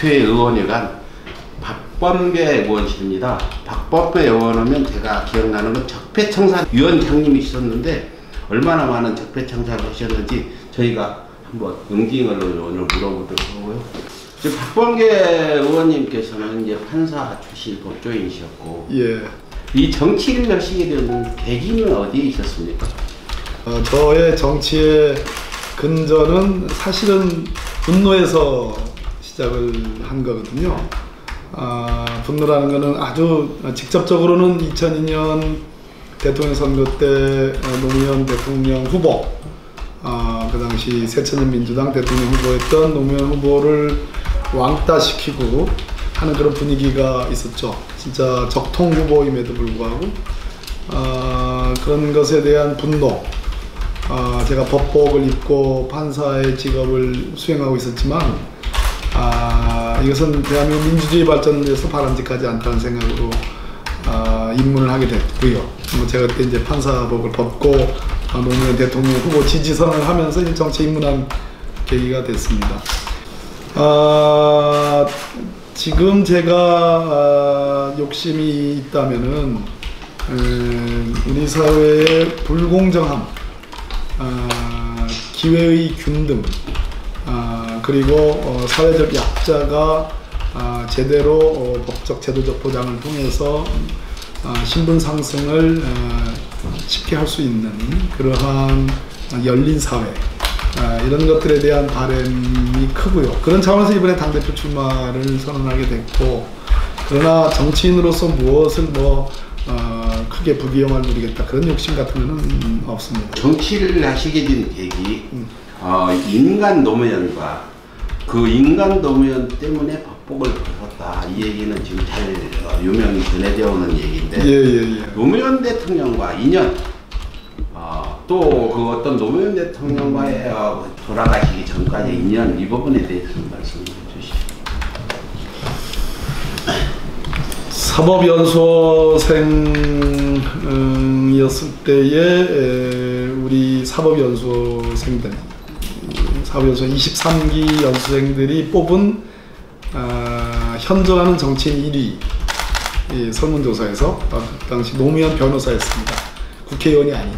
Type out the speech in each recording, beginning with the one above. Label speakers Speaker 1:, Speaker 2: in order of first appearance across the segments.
Speaker 1: 국회의원회관 박범계 의원실입니다. 박범계 의원하면 제가 기억나는 건 적폐청산위원장님이 얼마나 많은 적폐청산을 하셨는지 저희가 한번 응징을 오늘 물어보도록 하고요. 지금 박범계 의원님께서는 이제 판사 출신 법조인이셨고,
Speaker 2: 예.
Speaker 1: 이 정치를 하시게 된 계기는 어디에 있었습니까?
Speaker 2: 저의 정치의 근전은 사실은 분노에서 시작을 한 거거든요. 분노라는 거는 아주 직접적으로는 2002년 대통령 선거 때 노무현 대통령 후보, 그 당시 새천년 민주당 대통령 후보였던 노무현 후보를 왕따시키고 하는 그런 분위기가 있었죠. 진짜 적통 후보임에도 불구하고 그런 것에 대한 분노, 제가 법복을 입고 판사의 직업을 수행하고 있었지만 이것은 대한민국 민주주의 발전을 위해서 바람직하지 않다는 생각으로 입문을 하게 됐고요. 제가 그때 이제 판사복을 벗고 노무현 대통령 후보 지지선을 하면서 정치에 입문한 계기가 됐습니다. 지금 제가 욕심이 있다면은 우리 사회의 불공정함, 기회의 균등, 그리고 사회적 약자가 제대로 법적 제도적 보장을 통해서 신분 상승을 쉽게 할 수 있는 그러한 열린 사회, 이런 것들에 대한 바람이 크고요. 그런 차원에서 이번에 당대표 출마를 선언하게 됐고, 그러나 정치인으로서 무엇을 크게 부귀영화를 누리겠다 그런 욕심 같은 거는 없습니다.
Speaker 1: 정치를 하시게 된 계기, 인간 노무현과 그 인간 노무현 때문에 법복을 벗었다, 이 얘기는 지금 잘 유명히 전해져 오는 얘기인데,
Speaker 2: 예.
Speaker 1: 노무현 대통령과 인연, 또 그 어떤 노무현 대통령과의 돌아가시기 전까지 인연, 이 부분에 대해서 말씀해 주시죠.
Speaker 2: 사법연수생이었을 때에 우리 사법연수생들, 사법연수 23기 연수생들이 뽑은 현존하는 정치인 1위 설문조사에서 그 당시 노무현 변호사였습니다. 국회의원이 아닌.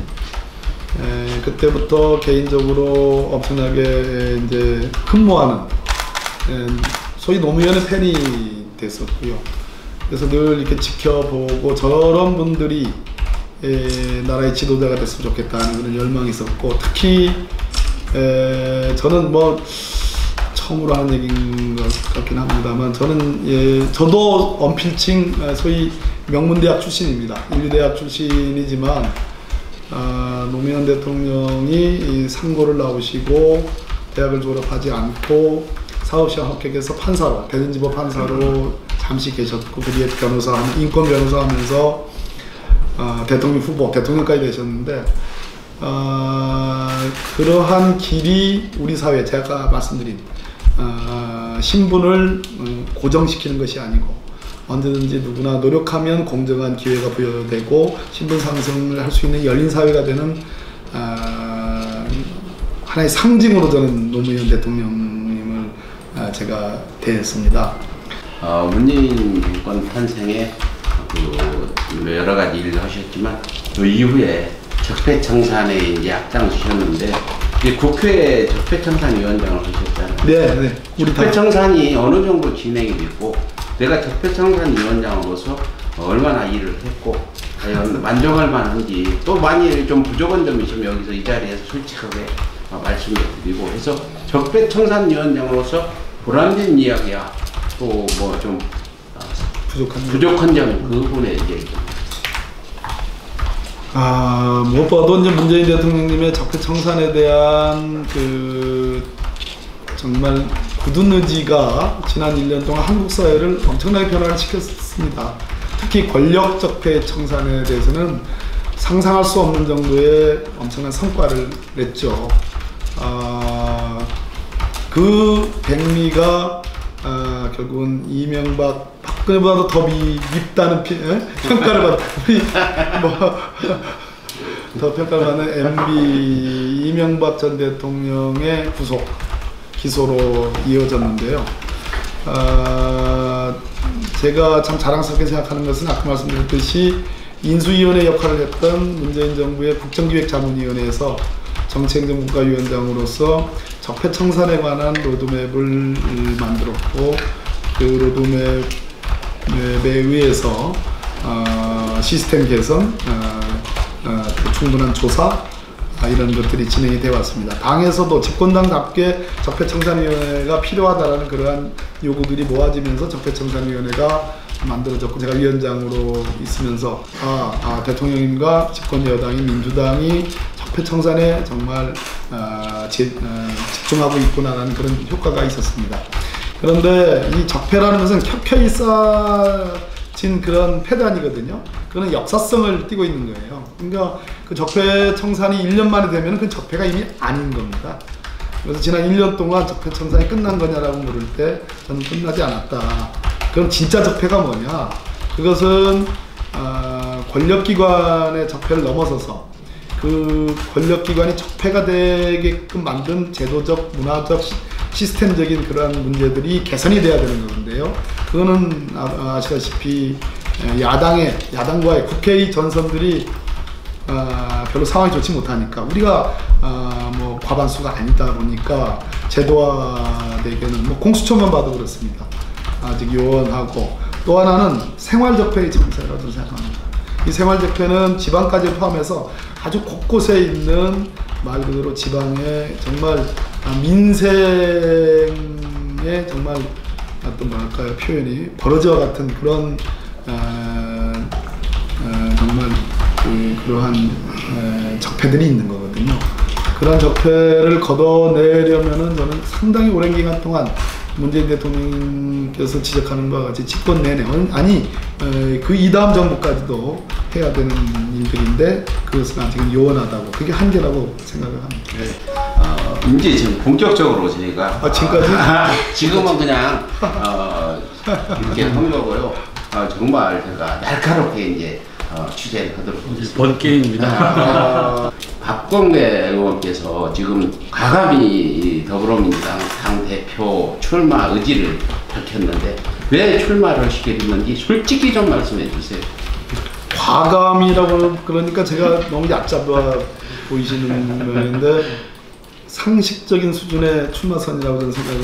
Speaker 2: 그때부터 개인적으로 엄청나게 이제 흠모하는, 소위 노무현의 팬이 됐었고요. 그래서 늘 이렇게 지켜보고 저런 분들이 나라의 지도자가 됐으면 좋겠다는 그런 열망이 있었고, 특히 저는 처음으로 하는 얘기인 것 같긴 합니다만, 저도 언필칭 소위 명문대학 출신입니다. 인류대학 출신이지만 노무현 대통령이 상고를 나오시고 대학을 졸업하지 않고 사법시험 합격해서 판사로, 대전지법 판사로 잠시 계셨고, 그 뒤에 변호사, 인권 변호사 하면서 대통령 후보, 대통령까지 되셨는데, 그러한 길이 우리 사회, 제가 말씀드린 신분을 고정시키는 것이 아니고, 언제든지 누구나 노력하면 공정한 기회가 부여되고 신분 상승을 할 수 있는 열린 사회가 되는 하나의 상징으로 저는 노무현 대통령님을 제가 대했습니다.
Speaker 1: 문재인 정권 탄생에 여러 가지 일을 하셨지만, 그 이후에 적폐청산에 이제 앞장서셨는데, 국회 적폐청산위원장을 하셨잖아요.
Speaker 2: 네.
Speaker 1: 적폐청산이 어느 정도 진행이 됐고, 내가 적폐청산위원장으로서 얼마나 일을 했고, 과연 만족할 만한지, 또 많이 좀 부족한 점이 있으면 여기서 이 자리에서 솔직하게 말씀을 드리고 해서, 적폐청산위원장으로서 보람된 이야기야, 또 좀 부족한 점, 그 부분에 이제
Speaker 2: 무엇보다도 이제 문재인 대통령님의 적폐청산에 대한 정말 굳은 의지가 지난 1년 동안 한국 사회를 엄청나게 변화를 시켰습니다. 특히 권력 적폐 청산에 대해서는 상상할 수 없는 정도의 엄청난 성과를 냈죠. 그 백미가 결국은 이명박, 박근혜보다도 더 밉다는 평가를 받는, 더 평가를 받는 MB 이명박 전 대통령의 기소로 이어졌는데요. 제가 참 자랑스럽게 생각하는 것은 아까 말씀드렸듯이 인수위원회 역할을 했던 문재인 정부의 국정기획자문위원회에서 정치행정국가위원장으로서 적폐청산에 관한 로드맵을 만들었고, 그 로드맵에 의해서 시스템 개선, 충분한 조사, 이런 것들이 진행이 되어 왔습니다. 당에서도 집권당답게 적폐청산위원회가 필요하다라는 그러한 요구들이 모아지면서 적폐청산위원회가 만들어졌고, 제가 위원장으로 있으면서 대통령님과 집권 여당인 민주당이 적폐청산에 정말 집중하고 있구나라는 그런 효과가 있었습니다. 그런데 이 적폐라는 것은 켜켜이 쌓인 그런 폐단이거든요. 그거는 역사성을 띠고 있는 거예요. 그러니까 그 적폐청산이 1년 만에 되면 그 적폐가 이미 아닌 겁니다. 그래서 지난 1년 동안 적폐청산이 끝난 거냐라고 물을 때 저는 끝나지 않았다. 그럼 진짜 적폐가 뭐냐? 그것은 권력기관의 적폐를 넘어서서 그 권력기관이 적폐가 되게끔 만든 제도적, 문화적, 시스템적인 그러한 문제들이 개선이 돼야 되는 건데요. 그거는 아시다시피 야당과의 국회의 전선들이 별로 상황이 좋지 못하니까, 우리가 뭐 과반수가 아니다 보니까 제도화되기에는 뭐 공수처만 봐도 그렇습니다. 아직 요원하고, 또 하나는 생활적폐의 정세라고 생각합니다. 이 생활적폐는 지방까지 포함해서 아주 곳곳에 있는 말 그대로 지방의 정말 민생의 정말 어떤 뭐랄까요, 표현이 버러지와 같은 그런 정말 그러한 적폐들이 있는 거거든요. 그런 적폐를 걷어내려면은 저는 상당히 오랜 기간 동안 문재인 대통령께서 지적하는 바와 같이 집권 내내, 아니 그 이다음 정부까지도 해야 되는 일들인데 그것은 아직은 요원하다고, 그게 한계라고 생각을 합니다.
Speaker 1: 이제 지금 본격적으로 저희가
Speaker 2: 지금까지?
Speaker 1: 지금은 그냥 이렇게 한 거고요. 정말 제가 날카롭게 이제 취재를 하도록 하겠습니다.
Speaker 3: 번개입니다.
Speaker 1: 박범계 의원께서 지금 과감히 더불어민주당 당대표 출마 의지를 밝혔는데 왜 출마를 하시게 됐는지 솔직히 좀 말씀해 주세요.
Speaker 2: 과감이라고 그러니까 제가 너무 얕잡아 보이시는 거였는데, 상식적인 수준의 출마선이라고 저는 생각을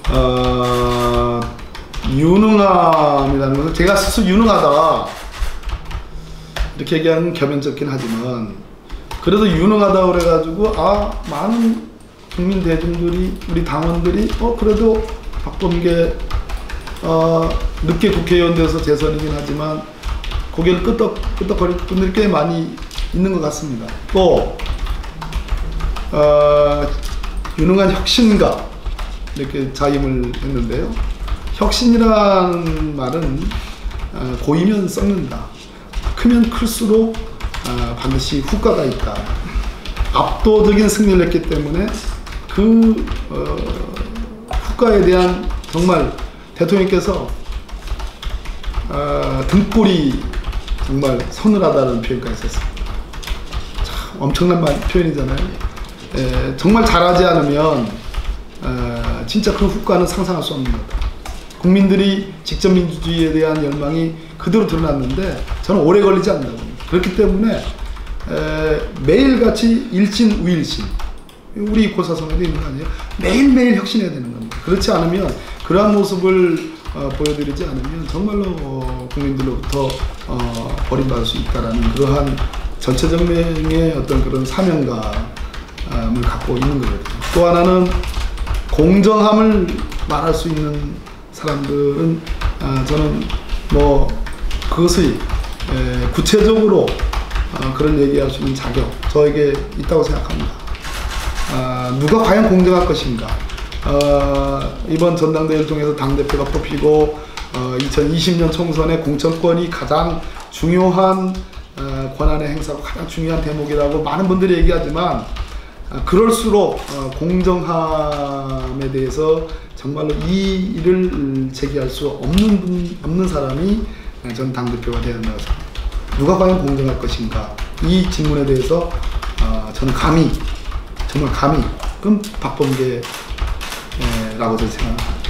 Speaker 2: 하고, 유능함이라는 것은 제가 스스로 유능하다 이렇게 얘기하는 겸연쩍긴 하지만, 그래도 유능하다고 그래가지고 많은 국민 대중들이, 우리 당원들이 그래도 박범계 늦게 국회의원 돼서 재선이긴 하지만 고개를 끄덕거릴 분들이 꽤 많이 있는 것 같습니다. 또 유능한 혁신가 이렇게 자임을 했는데요. 혁신이라는 말은 고이면 썩는다, 크면 클수록 반드시 후과가 있다. 압도적인 승리를 했기 때문에 그 후과에 대한 정말 대통령께서 등골이 정말 서늘하다는 표현까지 썼습니다. 참 엄청난 표현이잖아요. 정말 잘하지 않으면 진짜 그 후과는 상상할 수 없는 거다. 국민들이 직접 민주주의에 대한 열망이 그대로 드러났는데 저는 오래 걸리지 않는다고 봅니다. 그렇기 때문에 매일같이 일진 우일신, 우리 고사성에도 있는 거 아니에요? 매일매일 혁신해야 되는 겁니다. 그렇지 않으면, 그러한 모습을 보여드리지 않으면 정말로 국민들로부터 버림받을 수 있다라는 그러한 전체정명의 어떤 그런 사명감을 갖고 있는 거거든요. 또 하나는 공정함을 말할 수 있는 사람들은 저는 뭐 그것의 구체적으로 그런 얘기할 수 있는 자격, 저에게 있다고 생각합니다. 누가 과연 공정할 것인가? 이번 전당대회를 통해서 당대표가 뽑히고 2020년 총선에 공천권이 가장 중요한 권한의 행사고 가장 중요한 대목이라고 많은 분들이 얘기하지만, 그럴수록 공정함에 대해서 정말로 이 일을 제기할 수 없는 사람이 전 당대표가 되어야 한다고 생각합니다. 누가 과연 공정할 것인가? 이 질문에 대해서 저는 정말 감히 그럼 박범계라고 저는 생각합니다.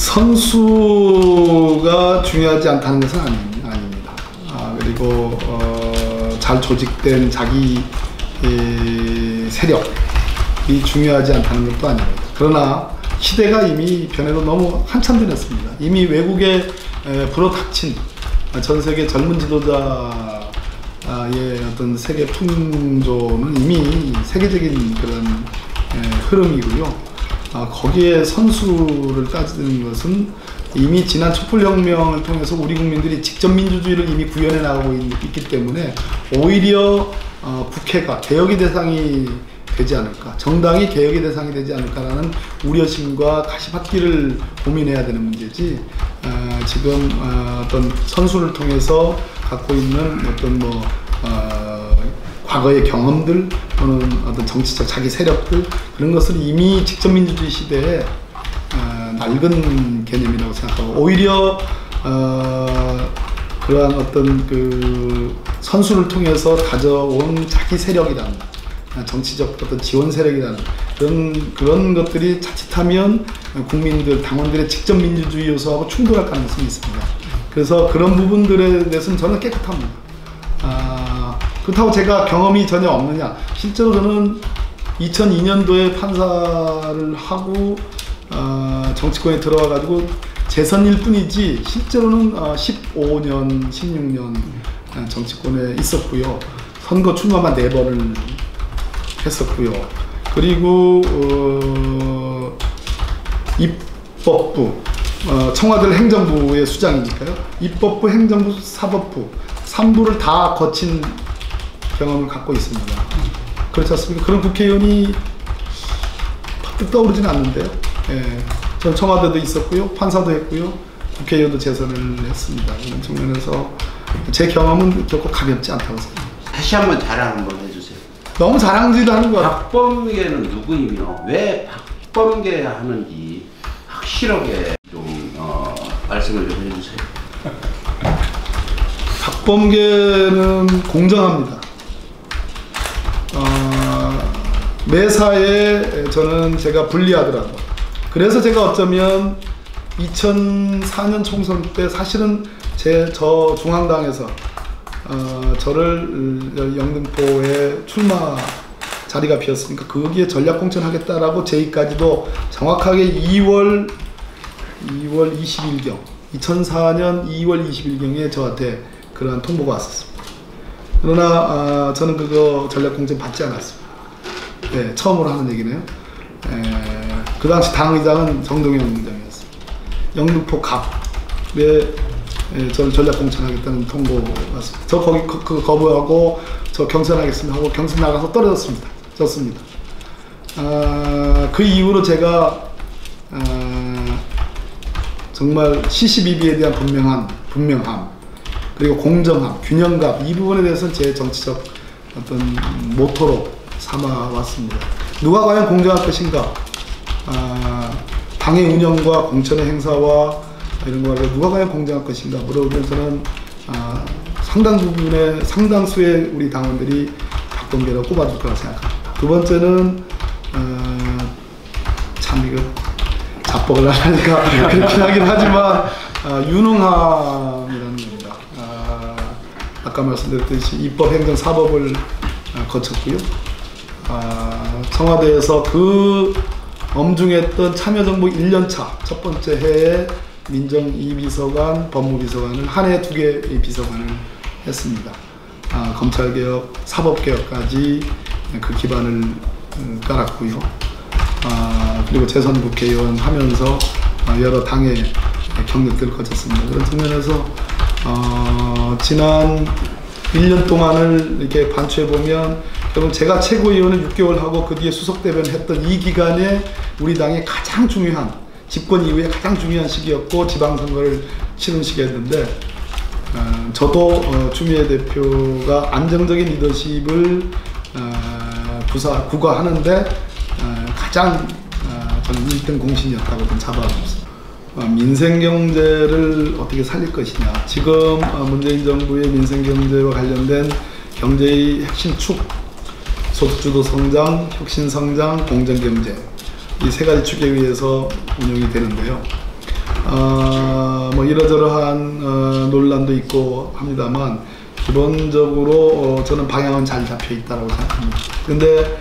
Speaker 2: 선수가 중요하지 않다는 것은 아닙니다. 그리고 잘 조직된 자기 세력이 중요하지 않다는 것도 아닙니다. 그러나 시대가 이미 변해도 너무 한참 지났습니다. 이미 외국에 불어닥친 전 세계 젊은 지도자의 어떤 세계 풍조는 이미 세계적인 그런 흐름이고요. 거기에 선수를 따지는 것은 이미 지난 촛불혁명을 통해서 우리 국민들이 직접 민주주의를 이미 구현해 나가고 있기 때문에 오히려 국회가 개혁의 대상이 되지 않을까, 정당이 개혁의 대상이 되지 않을까라는 우려심과 가시밭길을 고민해야 되는 문제지, 지금 어떤 선수를 통해서 갖고 있는 어떤 과거의 경험들 또는 어떤 정치적 자기 세력들, 그런 것을 이미 직접 민주주의 시대에 낡은 개념이라고 생각하고, 오히려 그러한 어떤 그 선수를 통해서 가져온 자기 세력이라는, 정치적 어떤 지원 세력이라는 그런 것들이 자칫하면 국민들, 당원들의 직접 민주주의 요소하고 충돌할 가능성이 있습니다. 그래서 그런 부분들에 대해서는 저는 깨끗합니다. 그렇다고 제가 경험이 전혀 없느냐? 실제로 저는 2002년도에 판사를 하고 정치권에 들어와 가지고 재선일 뿐이지 실제로는 15년, 16년 정치권에 있었고요. 선거 출마만 4번을 했었고요. 그리고 입법부, 청와대 행정부의 수장이니까요. 입법부, 행정부, 사법부 3부를 다 거친 경험을 갖고 있습니다. 그렇지 않습니까? 그런 국회의원이 팍 떠오르진 않는데요. 전 청와대도 있었고요, 판사도 했고요, 국회의원도 재선을 했습니다. 이런 측면에서 제 경험은 결코 가볍지 않다고 생각합니다.
Speaker 1: 다시 한번 자랑 한번 해주세요.
Speaker 2: 너무 자랑질도 하는 것 같아요.
Speaker 1: 박범계는 누구이며 왜 박범계 하는지 확실하게 좀 말씀을 좀 해주세요.
Speaker 2: 박범계는 공정합니다. 매사에 저는 제가 불리하더라도, 그래서 제가 어쩌면 2004년 총선 때 사실은 저 중앙당에서 저를 영등포에 출마 자리가 비었으니까 거기에 전략 공천하겠다라고 제의까지도 정확하게 2월 20일경 2004년 2월 20일경에 저한테 그러한 통보가 왔었습니다. 그러나 저는 그거 전략 공천 받지 않았습니다. 네, 처음으로 하는 얘기네요. 그 당시 당의장은 정동영 의장이었습니다. 영등포 갑에 저를 전략 공천하겠다는 통보가 왔습니다. 저 거기 거부하고 저 경선하겠습니다 하고 경선 나가서 떨어졌습니다. 졌습니다. 그 이후로 제가 정말 시시비비에 대한 분명함 그리고 공정함, 균형감, 이 부분에 대해서는 제 정치적 어떤 모토로 삼아왔습니다. 누가 과연 공정할 것인가, 당의 운영과 공천의 행사와 이런 거를 누가 과연 공정할 것인가 물어보면서는 상당수의 우리 당원들이 박범계라고 꼽아줄 거라고 생각합니다. 두 번째는 참 이거 자뻑을 하니까 그렇긴 하긴 하지만 유능함이라는 겁니다. 아까 말씀드렸듯이 입법, 행정, 사법을 거쳤고요. 청와대에서 그 엄중했던 참여정부 1년차 첫 번째 해에 민정 2비서관, 법무비서관을 한 해 2개의 비서관을 했습니다. 검찰개혁, 사법개혁까지 그 기반을 깔았고요. 그리고 재선 국회의원 하면서 여러 당의 경력들을 거쳤습니다. 그런 측면에서 지난 1년 동안을 이렇게 반추해보면 결국 제가 최고위원을 6개월 하고 그 뒤에 수석대변을 했던 이 기간에 우리 당의 가장 중요한, 집권 이후에 가장 중요한 시기였고 지방선거를 치른 시기였는데 저도 추미애 대표가 안정적인 리더십을 구가하는데 가장 저는 1등 공신이었다고 좀 잡아줬습니다. 민생경제를 어떻게 살릴 것이냐. 지금 문재인 정부의 민생경제와 관련된 경제의 핵심 축, 소득주도 성장, 혁신성장, 공정경제, 이 세 가지 축에 의해서 운영이 되는데요. 뭐 이러저러한 논란도 있고 합니다만 기본적으로 저는 방향은 잘 잡혀 있다고 생각합니다. 근데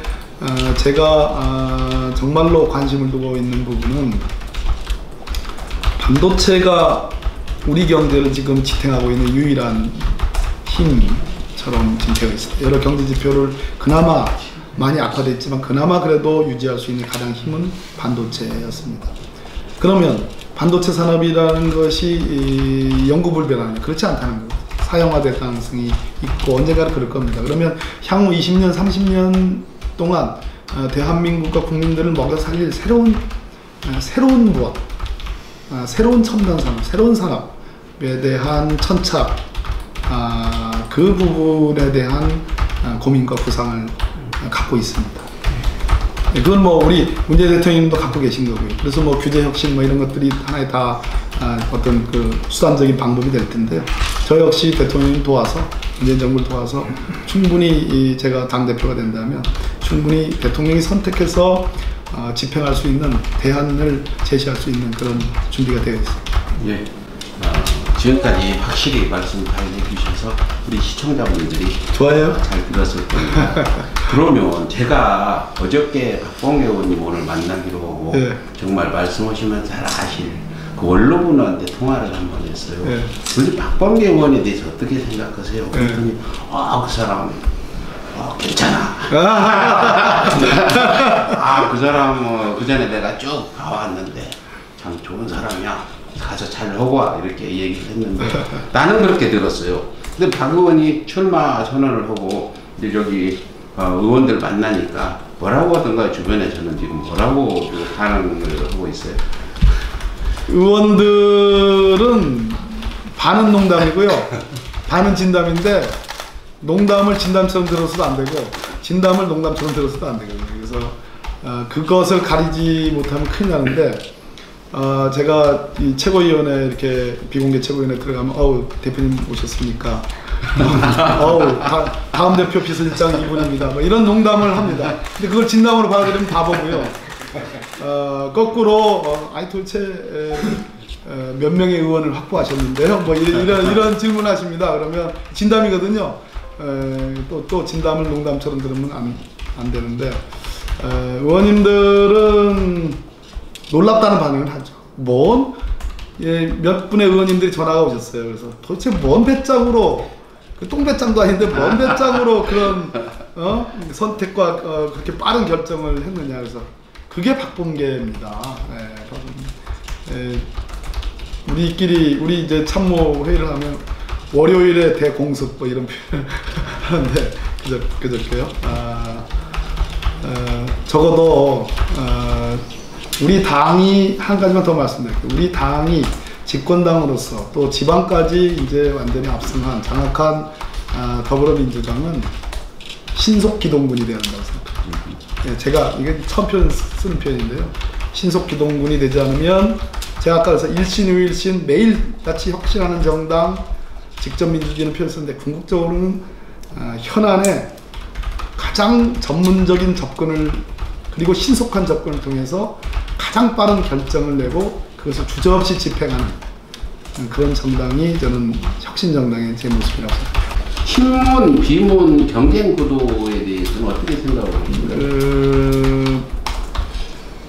Speaker 2: 제가 정말로 관심을 두고 있는 부분은 반도체가 우리 경제를 지금 지탱하고 있는 유일한 힘처럼 지금 되어 있습니다. 여러 경제 지표를 그나마 많이 악화됐지만 그나마 그래도 유지할 수 있는 가장 힘은 반도체였습니다. 그러면 반도체 산업이라는 것이 영구불변하냐? 그렇지 않다는 거죠. 사형화될 가능성이 있고 언젠가는 그럴 겁니다. 그러면 향후 20년, 30년 동안 대한민국과 국민들을 먹여 살릴 새로운 무엇, 새로운 첨단 산업, 새로운 산업에 대한 천착, 그 부분에 대한 고민과 구상을 갖고 있습니다. 그건 뭐 우리 문재인 대통령님도 갖고 계신 거고요. 그래서 뭐 규제 혁신 뭐 이런 것들이 하나의 다 어떤 그 수단적인 방법이 될 텐데요. 저 역시 대통령님 도와서 문재인 정부를 도와서 충분히 제가 당대표가 된다면 충분히 대통령이 선택해서 집행할 수 있는 대안을 제시할 수 있는 그런 준비가 되어 있습니다.
Speaker 1: 예. 지금까지 확실히 말씀 잘 해주셔서 우리 시청자분들이
Speaker 2: 좋아요.
Speaker 1: 잘 들었을 겁니다. 그러면 제가 어저께 박범계 의원님 오늘 만나기로 하고
Speaker 2: 네.
Speaker 1: 정말 말씀하시면 잘 아실 그 원로분한테 통화를 한번 했어요.
Speaker 2: 네.
Speaker 1: 우리 박범계 의원에 대해서 어떻게 생각하세요?
Speaker 2: 네.
Speaker 1: 그랬더니 그 사람 괜찮아. 그 사람 그 전에 내가 쭉 봐왔는데 참 좋은 사람이야. 가서 잘 하고 와 이렇게 얘기를 했는데 나는 그렇게 들었어요. 근데 박 의원이 출마 선언을 하고 이제 여기 의원들 만나니까 뭐라고 하던가 주변에서는 지금 뭐라고 반응을 하고 있어요?
Speaker 2: 의원들은 반은 농담이고요, 반은 진담인데 농담을 진담처럼 들어서도 안 되고 진담을 농담처럼 들어서도 안 되거든요. 그래서 그것을 가리지 못하면 큰일 나는데 제가 이 최고위원회 이렇게 비공개 최고위원회 들어가면 대표님 오셨습니까? 다음 대표 비서실장 이분입니다. 뭐 이런 농담을 합니다. 근데 그걸 진담으로 받아들이면 바보고요. 거꾸로 도대체 몇 명의 의원을 확보하셨는데요? 뭐 이런 질문하십니다. 그러면 진담이거든요. 또 진담을 농담처럼 들으면 안 되는데 의원님들은 놀랍다는 반응을 하죠. 몇 분의 의원님들이 전화가 오셨어요. 그래서 도대체 뭔 배짱으로, 그 똥배짱도 아닌데 뭔 배짱으로 그런 선택과 그렇게 빠른 결정을 했느냐. 그래서 그게 박범계입니다. 우리 이제 참모 회의를 하면 월요일에 대공습 뭐 이런 표현을 하는데 그저께요. 적어도 우리 당이 한 가지만 더 말씀드릴게요. 우리 당이 집권당으로서 또 지방까지 이제 완전히 압승한 장악한 더불어민주당은 신속기동군이 되어야 한다고 생각합니다. 제가 이게 처음 쓰는 표현인데요. 신속기동군이 되지 않으면 제가 아까 그래서 일신후일신 매일같이 혁신하는 정당, 직접민주주의는 표현을 썼는데 궁극적으로는 현안에 가장 전문적인 접근을 그리고 신속한 접근을 통해서 가장 빠른 결정을 내고 그것을 주저없이 집행하는 그런 정당이 저는 혁신정당의 제 모습이라고 생각합니다.
Speaker 1: 친문, 비문 경쟁 구도에 대해서는 어떻게 생각하고 계십니까?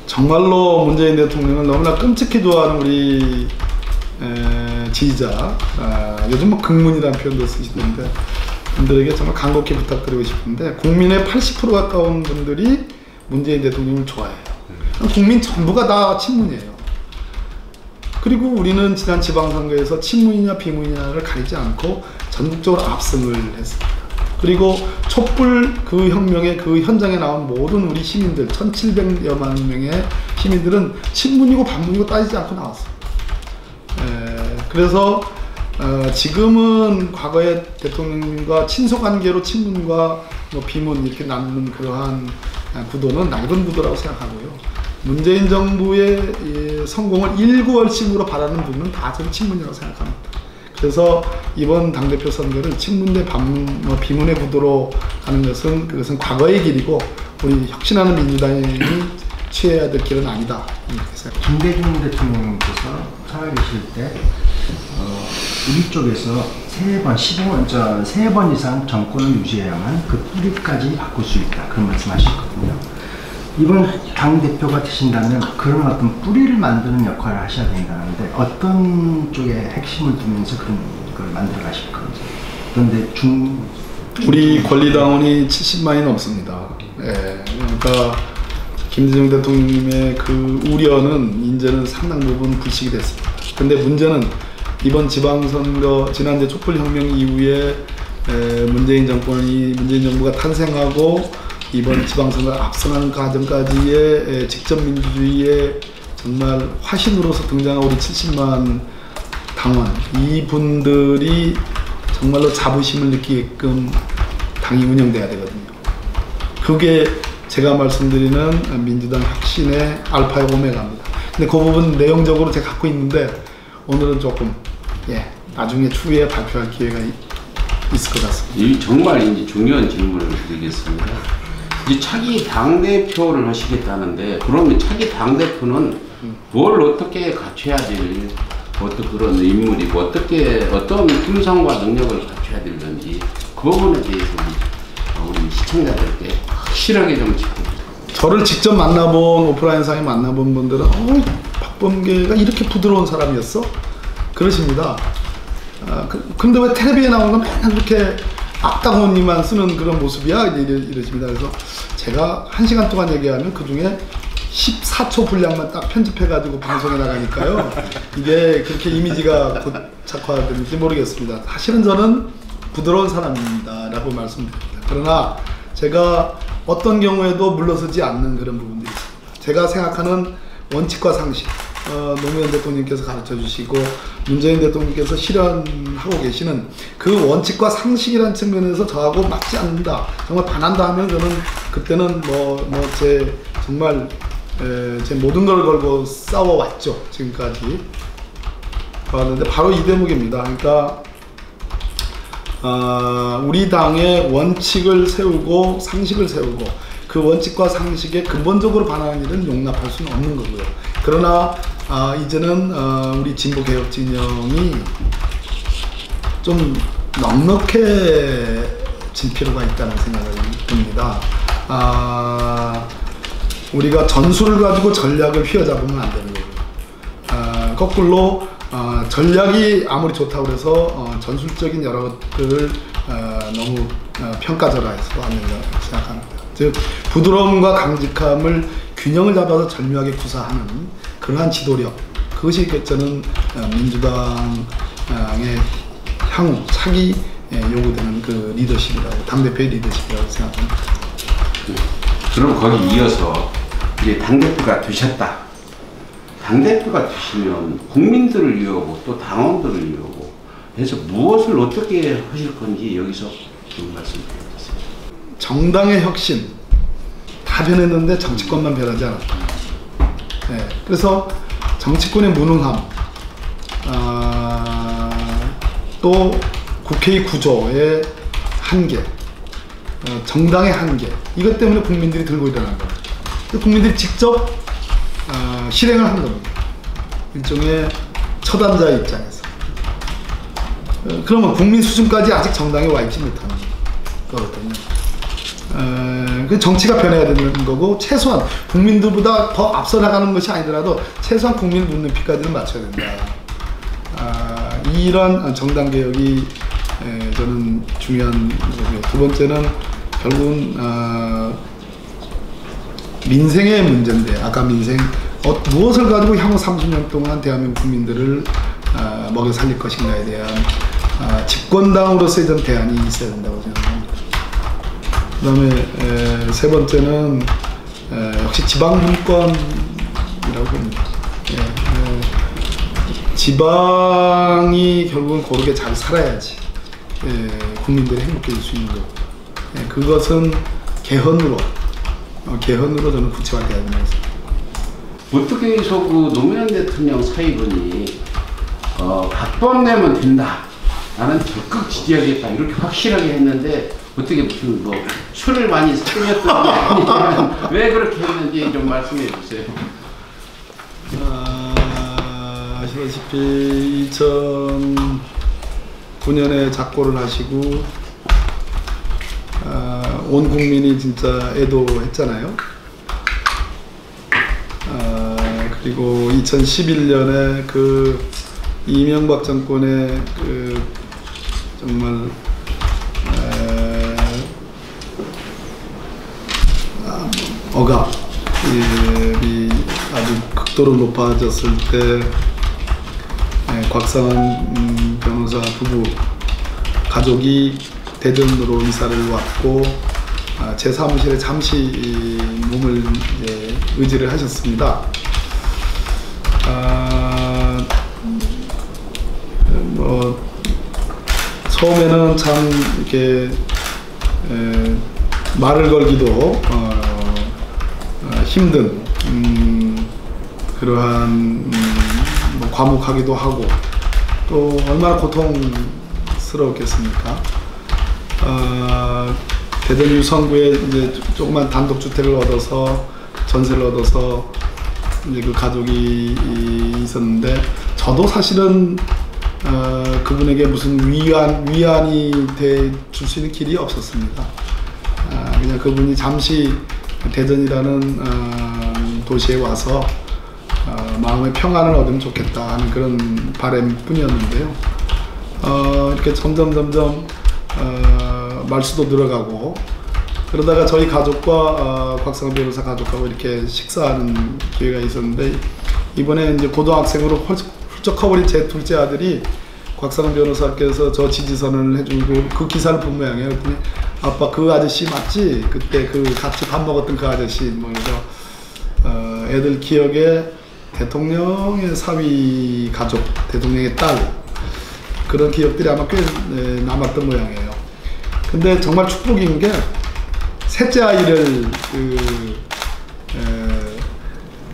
Speaker 2: 정말로 문재인 대통령을 너무나 끔찍히 좋아하는 우리 지지자, 요즘 뭐 극문이라는 표현도 쓰시던데 분들에게 정말 간곡히 부탁드리고 싶은데 국민의 80% 가까운 분들이 문재인 대통령을 좋아해요. 국민 전부가 다 친문이에요. 그리고 우리는 지난 지방선거에서 친문이냐 비문이냐를 가리지 않고 전국적으로 압승을 했습니다. 그리고 촛불 그 혁명의 그 현장에 나온 모든 우리 시민들 1700여만 명의 시민들은 친문이고 반문이고 따지지 않고 나왔습니다. 그래서 지금은 과거의 대통령과 친소관계로 친문과 뭐 비문 이렇게 나누는 그러한 구도는 낡은 구도라고 생각하고요. 문재인 정부의 성공을 일구월심으로 바라는 부분은 다 저는 친문이라고 생각합니다. 그래서 이번 당대표 선거를 친문 대 반문, 비문의 구도로 하는 것은 그것은 과거의 길이고 우리 혁신하는 민주당이 취해야 될 길은 아니다. 이렇게 생각합니다.
Speaker 3: 김대중 대통령께서 살아계실 때 우리 쪽에서 3번 이상 정권을 유지해야만 그 뿌리까지 바꿀 수 있다. 그런 말씀하셨거든요. 이번 당대표가 되신다면 그런 어떤 뿌리를 만드는 역할을 하셔야 된다는데 어떤 쪽에 핵심을 두면서 그런 걸 만들어 가실 건지. 그런데
Speaker 2: 우리 권리당원이 70만이 넘습니다. 예, 그러니까 김대중 대통령님의 그 우려는 이제는 상당 부분 불식이 됐습니다. 근데 문제는 이번 지방선거, 지난해 촛불혁명 이후에 문재인 정부가 탄생하고 이번 지방선거를 앞서가는 과정까지의 직접민주주의의 정말 화신으로서 등장한 우리 70만 당원, 이분들이 정말로 자부심을 느끼게끔 당이 운영돼야 되거든요. 그게 제가 말씀드리는 민주당 혁신의 알파의 오메가입니다. 근데 그 부분 내용적으로 제가 갖고 있는데 오늘은 조금 나중에 추후에 발표할 기회가 있을 것 같습니다.
Speaker 1: 이 정말 이제 중요한 질문을 드리겠습니다. 이제 차기 당대표를 하시겠다는데 그러면 차기 당대표는 뭘 어떻게 갖춰야 될 어떤 그런 인물이고 어떤 품성과 능력을 갖춰야 되는지 그 부분에 대해서 우리 시청자들께 확실하게 좀 짚어주세요.
Speaker 2: 저를 직접 만나본 오프라인상에 만나본 분들은 박범계가 이렇게 부드러운 사람이었어? 그러십니다. 근데 왜 텔레비에 나오는 건 맨날 그렇게 악당원님만 쓰는 그런 모습이야? 이러십니다. 그래서 제가 1시간 동안 얘기하면 그 중에 14초 분량만 딱 편집해가지고 방송에 나가니까요. 이게 그렇게 이미지가 고착화되는지 모르겠습니다. 사실은 저는 부드러운 사람입니다. 라고 말씀드립니다. 그러나 제가 어떤 경우에도 물러서지 않는 그런 부분들이 있습니다. 제가 생각하는 원칙과 상식, 노무현 대통령께서 가르쳐 주시고 문재인 대통령께서 실현하고 계시는 그 원칙과 상식이라는 측면에서 저하고 맞지 않는다, 정말 반한다 하면 저는 그때는 제 정말 제 모든 걸 걸고 싸워왔죠. 지금까지 그런데 바로 이 대목입니다. 그러니까 우리 당의 원칙을 세우고 상식을 세우고 그 원칙과 상식에 근본적으로 반하는 일은 용납할 수는 없는 거고요. 그러나 이제는 우리 진보개혁 진영이 좀 넉넉해질 필요가 있다는 생각을 듭니다. 우리가 전술을 가지고 전략을 휘어잡으면 안 되는 거고요. 거꾸로 전략이 아무리 좋다고 해서 전술적인 여러 것들을 너무 평가절하해서 안 된다고 생각합니다. 즉 부드러움과 강직함을 균형을 잡아서 절묘하게 구사하는 그러한 지도력, 그것이 저는 민주당의 향후 차기 요구되는 그 리더십이라고, 당대표의 리더십이라고 생각합니다.
Speaker 1: 그럼 거기 이어서 이제 당대표가 되셨다. 당대표가 되시면 국민들을 위하고 또 당원들을 위하고 해서 무엇을 어떻게 하실 건지 여기서 좀 말씀드리겠습니다.
Speaker 2: 정당의 혁신 다 변했는데 정치권만 변하지 않았다. 그래서 정치권의 무능함, 또 국회의 구조의 한계, 정당의 한계, 이것 때문에 국민들이 들고 일어난 거예요. 국민들이 직접 실행을 한 겁니다. 일종의 처단자의 입장에서. 그러면 국민 수준까지 아직 정당에 와 있지 못하는 거거든요. 그 정치가 변해야 되는 거고, 최소한 국민들보다 더 앞서 나가는 것이 아니더라도 최소한 국민 눈높이까지는 맞춰야 된다. 이런 정당 개혁이 저는 중요한 거고요. 두 번째는 결국은 민생의 문제인데, 아까 민생 무엇을 가지고 향후 30년 동안 대한민국 국민들을 먹여 살릴 것인가에 대한 집권당으로서의 전 대안이 있어야 된다고 생각합니다. 그 다음에 세 번째는 역시 지방분권이라고 봅니다. 지방이 결국은 고르게 잘 살아야지 국민들이 행복해질 수 있는 거고, 그것은 개헌으로 저는 구체화돼야 된다고 생각합니다.
Speaker 1: 어떻게 해서 그 노무현 대통령 사위분이 박범 내면 된다, 나는 적극 지지하겠다 이렇게 확실하게 했는데 어떻게 무슨 뭐 술을 많이 섞으셨던 게 아니면 왜 그렇게 했는지 좀 말씀해 주세요.
Speaker 2: 아시다시피 2009년에 작고를 하시고 온 국민이 진짜 애도했잖아요. 그리고 2011년에 그 이명박 정권의 그 정말 억압이 아주 극도로 높아졌을 때 곽상한 변호사 부부 가족이 대전으로 이사를 왔고 제 사무실에 잠시 몸을 의지를 하셨습니다. 뭐 처음에는 참 이렇게 말을 걸기도 힘든 그러한 뭐 과묵하기도 하고 또 얼마나 고통스러웠겠습니까? 대전 유성구에 이제 조그만 단독주택을 얻어서 전세를 얻어서 이제 그 가족이 있었는데 저도 사실은 그분에게 무슨 위안이 줄 수 있는 길이 없었습니다. 그냥 그분이 잠시 대전이라는 도시에 와서 마음의 평안을 얻으면 좋겠다 하는 그런 바람뿐이었는데요. 이렇게 점점 말수도 늘어가고 그러다가 저희 가족과 곽상한 변호사 가족하고 이렇게 식사하는 기회가 있었는데 이번에 이제 고등학생으로 훌쩍 커버린 제 둘째 아들이 곽상한 변호사께서 저 지지선을 해주고 그 기사를 본 모양이에요. 그랬더니 아빠 그 아저씨 맞지? 그때 그 같이 밥 먹었던 그 아저씨 뭐 그래서 애들 기억에 대통령의 사위 가족, 대통령의 딸 그런 기억들이 아마 꽤 남았던 모양이에요. 근데 정말 축복인 게 셋째 아이를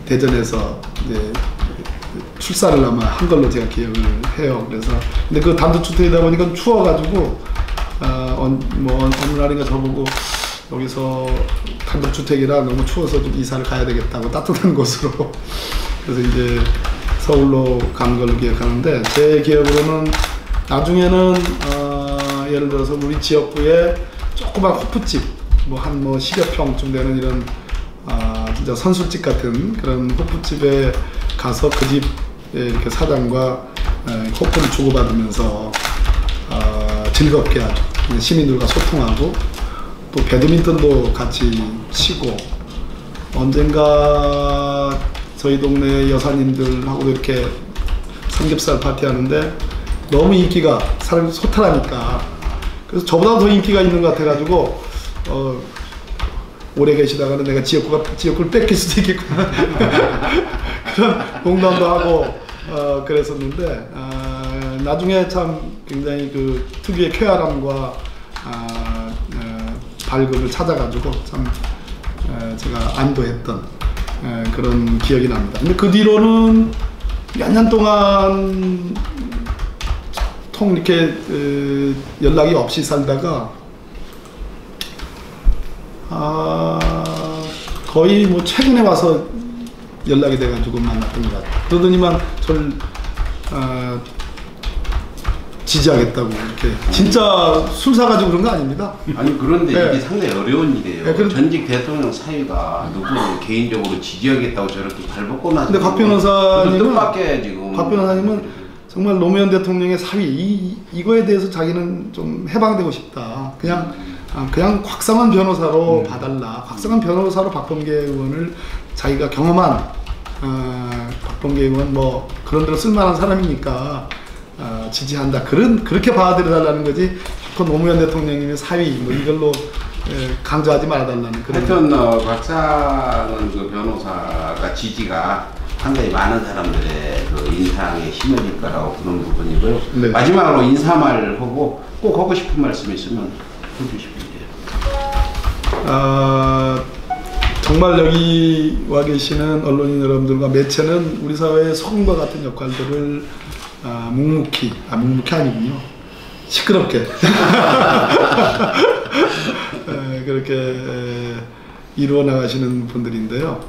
Speaker 2: 대전에서 이제 출산을 아마 한 걸로 제가 기억을 해요. 그래서 근데 그 단독주택이다 보니까 추워가지고 어느 날인가 저보고 여기서 단독주택이라 너무 추워서 좀 이사를 가야 되겠다고 따뜻한 곳으로 그래서 이제 서울로 간 걸로 기억하는데 제 기억으로는 나중에는 예를 들어서 우리 지역구에 조그만 호프집 뭐 한 10여 평쯤 되는 이런 진짜 선술집 같은 그런 호프집에 가서 그 집 이렇게 사장과 호프를 주고받으면서 즐겁게 아주 시민들과 소통하고 또 배드민턴도 같이 치고 언젠가 저희 동네 여사님들하고도 이렇게 삼겹살 파티 하는데 너무 인기가 사람이 소탈하니까 그래서 저보다 더 인기가 있는 것 같아가지고 오래 계시다가는 내가 지역구를 뺏길 수도 있겠구나 그런 농담도 하고 그랬었는데 나중에 참 굉장히 그 특유의 쾌활함과 밝음을 찾아가지고 참 제가 안도했던 그런 기억이 납니다. 근데 그 뒤로는 몇 년 동안 통 이렇게 연락이 없이 살다가 거의 뭐 최근에 와서 연락이 돼가지고 만났던 것 같아요. 그러더니만 저를 지지하겠다고 이렇게 진짜 술 사가지고 그런 거 아닙니다.
Speaker 1: 아니 그런데
Speaker 2: 네.
Speaker 1: 이게 상당히 어려운 일이에요.
Speaker 2: 네,
Speaker 1: 전직 대통령 사위가 누구를 개인적으로 지지하겠다고 저렇게 발벗고 나서
Speaker 2: 근데 곽 변호사님은
Speaker 1: 뜻밖의 지금
Speaker 2: 곽 변호사님은 정말 노무현 대통령의 사위 이거에 대해서 자기는 좀 해방되고 싶다. 그냥 곽상한 변호사로 봐달라. 곽상한 변호사로 박범계 의원을 자기가 경험한 박범계 의원 뭐 그런 데로 쓸만한 사람이니까 지지한다. 그렇게 받아들여달라는 거지. 그 노무현 대통령님의 사위 뭐 이걸로 강조하지 말아달라는 그런.
Speaker 1: 하여튼 곽상은 그 변호사가 지지가 상당히 많은 사람들의 그 인상에 심어질 거라고 보는 부분이고요.
Speaker 2: 네.
Speaker 1: 마지막으로 인사말 하고 꼭 하고 싶은 말씀 있으면 해주시면 돼요.
Speaker 2: 정말 여기 와 계시는 언론인 여러분들과 매체는 우리 사회의 소금과 같은 역할들을 묵묵히 아니군요. 시끄럽게 그렇게 이루어 나가시는 분들인데요.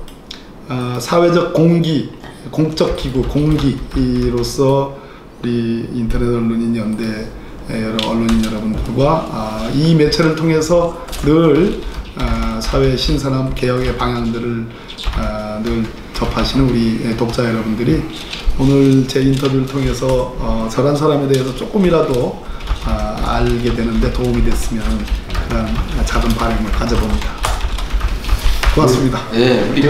Speaker 2: 사회적 공적 기구 공기로서 우리 인터넷 언론인 연대 여러 언론인 여러분들과 이 매체를 통해서 늘 사회 신선함 개혁의 방향들을 늘 접하시는 우리 독자 여러분들이 오늘 제 인터뷰를 통해서 저런 사람에 대해서 조금이라도 알게 되는데 도움이 됐으면 그런 작은 바람을 가져봅니다. 고맙습니다.
Speaker 1: 네, 우리